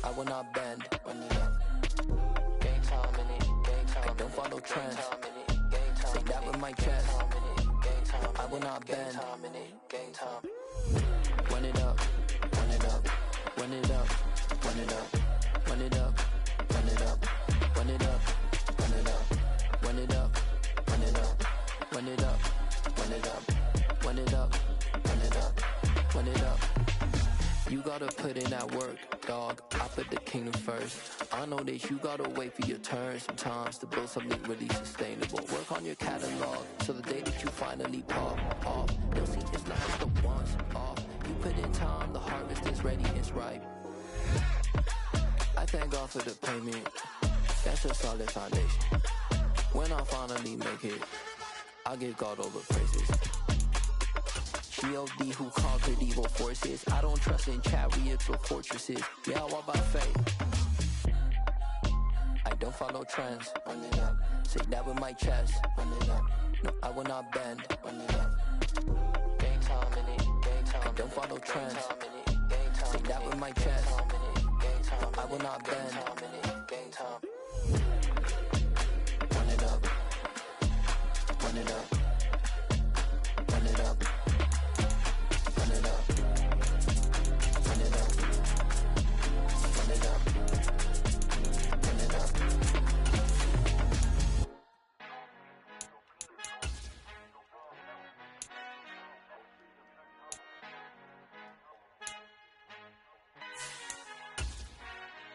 I will not bend. Run it up. Game time in it. Game time. I don't follow trends. Say that with my chest. I will not bend. Game time. Run it up. Run it up. Run it up. Run it up. Run it up. Run it up. Run it up. Run it up. Run it up. Run it up. Run it up. Run it up. Run it up. Run it up. Run it up. You gotta put in that work, dog. I put the kingdom first. I know that you gotta wait for your turn sometimes to build something really sustainable. Work on your catalog so the day that you finally pop off, they'll see it's not just the once off. You put in time, the harvest is ready, it's ripe. I thank God for the payment. That's a solid foundation. When I finally make it, I give God all the praises. G.O.D. who conquered evil forces. I don't trust in chariots or fortresses. Yeah, I walk by faith. I don't follow trends. Run it up. Say that with my chest. Run it up. No, I will not bend. Run it up. Game time in it. Game time. I don't follow trends. Say that with my chest. I will not bend. Game time. Run it up. Run it up. Run it up. Run it up. Run it up. Run it up. Run it up.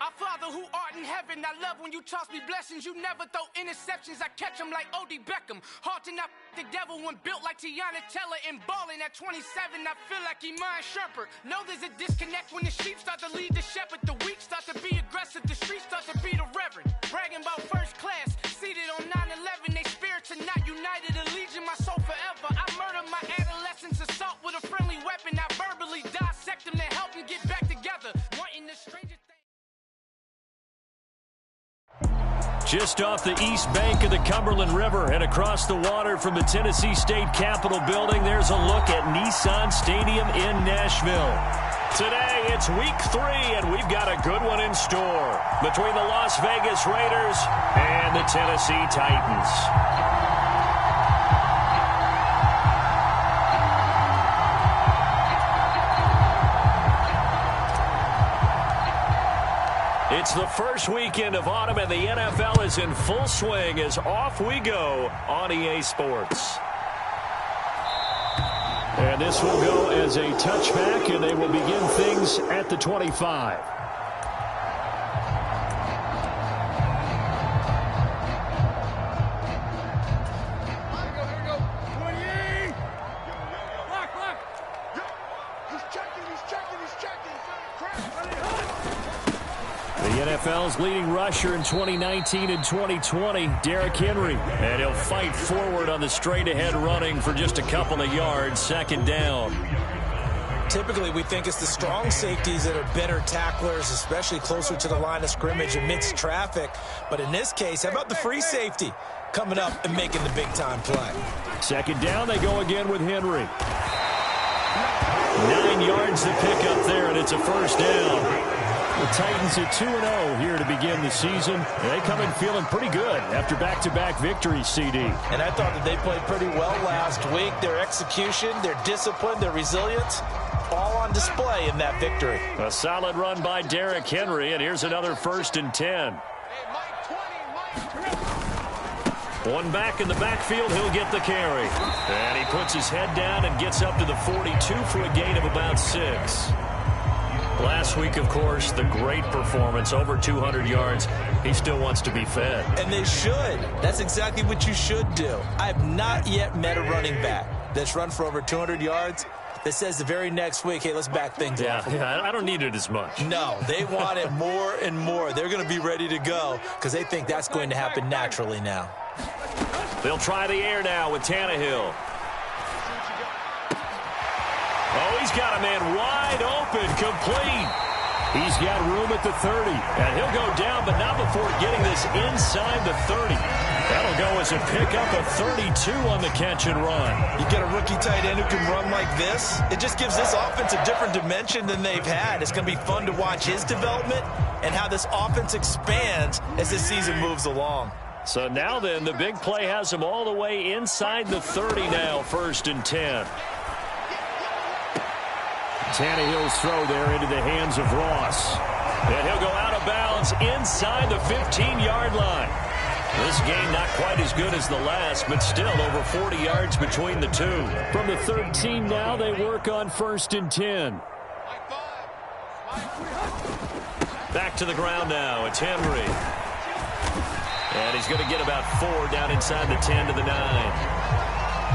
Our Father who art in heaven, I love when you toss me blessings. You never throw interceptions, I catch them like O.D. Beckham. Hard to not the devil when built like Tiana Teller and balling at 27. I feel like Iman Shumpert. Know there's a disconnect when the sheep start to lead the shepherd. The weak start to be aggressive, the streets start to be the reverend. Bragging about first class, seated on 9/11. They spirits are not united, a legion, my soul forever. I murder my adolescence, assault with a friendly weapon. I verbally dissect them to help them get back together. Wanting the stranger. Just off the east bank of the Cumberland River and across the water from the Tennessee State Capitol building, there's a look at Nissan Stadium in Nashville. Today, it's week 3, and we've got a good one in store between the Las Vegas Raiders and the Tennessee Titans. It's the first weekend of autumn, and the NFL is in full swing as off we go on EA Sports. And this will go as a touchback, and they will begin things at the 25. NFL's leading rusher in 2019 and 2020, Derrick Henry. And he'll fight forward on the straight-ahead running for just a couple of yards, second down. Typically, we think it's the strong safeties that are better tacklers, especially closer to the line of scrimmage amidst traffic. But in this case, how about the free safety coming up and making the big-time play? Second down, they go again with Henry. 9 yards to pick up there, and it's a first down. The Titans at 2-0 here to begin the season. They come in feeling pretty good after back-to-back victories, CD. And I thought that they played pretty well last week. Their execution, their discipline, their resilience, all on display in that victory. A solid run by Derrick Henry, and here's another 1st and 10. One back in the backfield, he'll get the carry. And he puts his head down and gets up to the 42 for a gain of about 6. Last week, of course, the great performance, over 200 yards. He still wants to be fed. And they should. That's exactly what you should do. I have not yet met a running back that's run for over 200 yards that says the very next week, hey, let's back things up. Yeah, I don't need it as much. No, they want it more and more. They're going to be ready to go because they think that's going to happen naturally now. They'll try the air now with Tannehill. Oh, he's got a man wide open, complete. He's got room at the 30. And he'll go down, but not before getting this inside the 30. That'll go as a pickup of 32 on the catch and run. You get a rookie tight end who can run like this, it just gives this offense a different dimension than they've had. It's going to be fun to watch his development and how this offense expands as this season moves along. So now then, the big play has him all the way inside the 30 now, 1st and 10. Tannehill's throw there into the hands of Ross. And he'll go out of bounds inside the 15-yard line. This game not quite as good as the last, but still over 40 yards between the two. From the 13 now, they work on 1st and 10. Back to the ground now. It's Henry. And he's going to get about 4 down inside the 10 to the 9.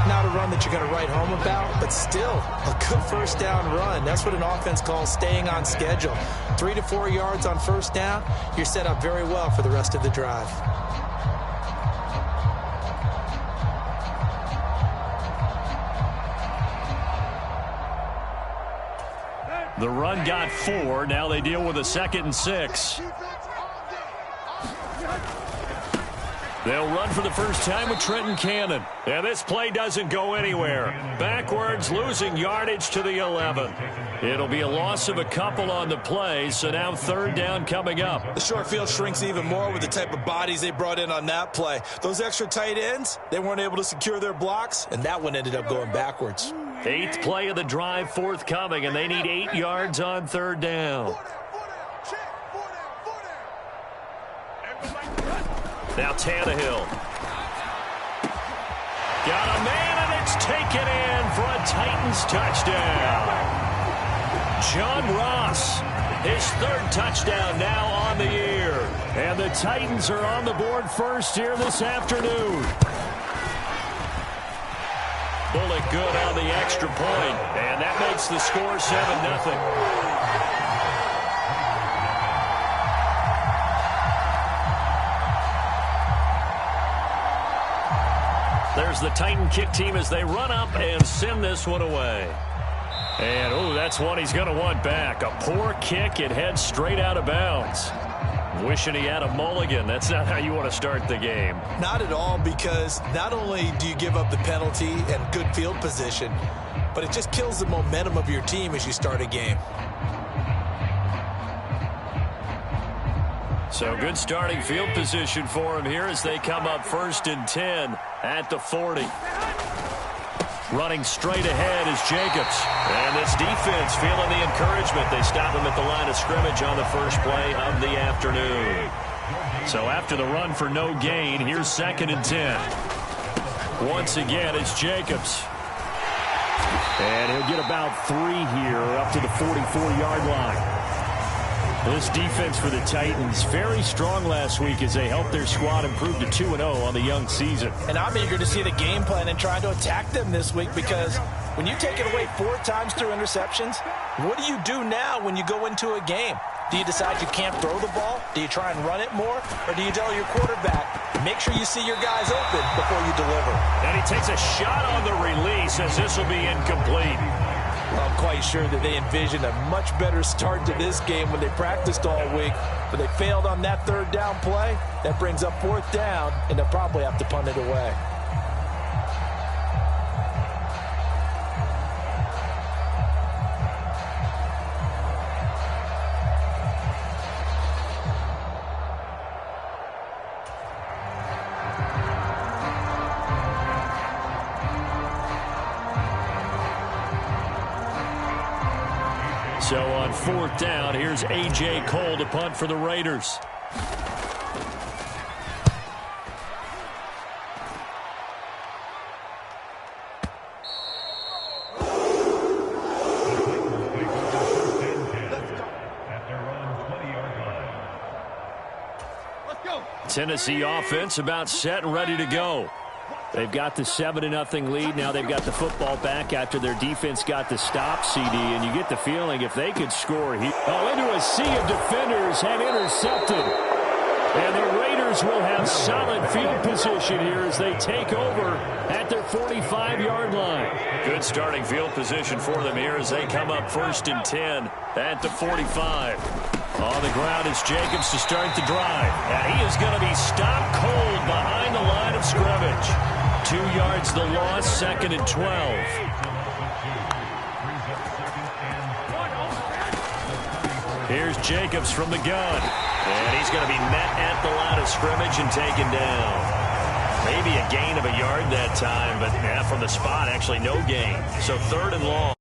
Not a run that you're going to write home about, but still a good first down run. That's what an offense calls staying on schedule. 3 to 4 yards on first down, you're set up very well for the rest of the drive. The run got 4. Now they deal with a 2nd and 6. They'll run for the first time with Trenton Cannon. And this play doesn't go anywhere. Backwards, losing yardage to the 11. It'll be a loss of a couple on the play, so now 3rd down coming up. The short field shrinks even more with the type of bodies they brought in on that play. Those extra tight ends, they weren't able to secure their blocks, and that one ended up going backwards. 8th play of the drive forthcoming, and they need 8 yards on 3rd down. Now Tannehill. Got a man, and it's taken in for a Titans touchdown. John Ross, his 3rd touchdown now on the year. And the Titans are on the board first here this afternoon. Bullock good on the extra point, and that makes the score 7-0. There's the Titan kick team as they run up and send this one away. And, oh, that's one he's going to want back. A poor kick. It heads straight out of bounds. Wishing he had a mulligan. That's not how you want to start the game. Not at all, because not only do you give up the penalty and good field position, but it just kills the momentum of your team as you start a game. So good starting field position for him here as they come up 1st and 10 at the 40. Running straight ahead is Jacobs. And this defense feeling the encouragement. They stop him at the line of scrimmage on the first play of the afternoon. So after the run for no gain, here's 2nd and 10. Once again, it's Jacobs. And he'll get about 3 here up to the 44-yard line. This defense for the Titans, very strong last week as they helped their squad improve to 2-0 on the young season. And I'm eager to see the game plan and trying to attack them this week, because when you take it away 4 times through interceptions, what do you do now when you go into a game? Do you decide you can't throw the ball? Do you try and run it more? Or do you tell your quarterback, make sure you see your guys open before you deliver? And he takes a shot on the release as this will be incomplete. I'm quite sure that they envisioned a much better start to this game when they practiced all week, but they failed on that 3rd down play. That brings up 4th down, and they'll probably have to punt it away. So on 4th down, here's A.J. Cole to punt for the Raiders. Tennessee offense about set and ready to go. They've got the 7-0 lead. Now they've got the football back after their defense got the stop, CD. And you get the feeling if they could score here. Oh, into a sea of defenders and intercepted. And the Raiders will have solid field position here as they take over at their 45-yard line. Good starting field position for them here as they come up 1st and 10 at the 45. On the ground, it's Jacobs to start the drive. And he is going to be stopped cold behind the line of scrimmage. 2 yards the loss, 2nd and 12. Here's Jacobs from the gun. And he's going to be met at the line of scrimmage and taken down. Maybe a gain of a yard that time, but from the spot, actually no gain. So 3rd and long.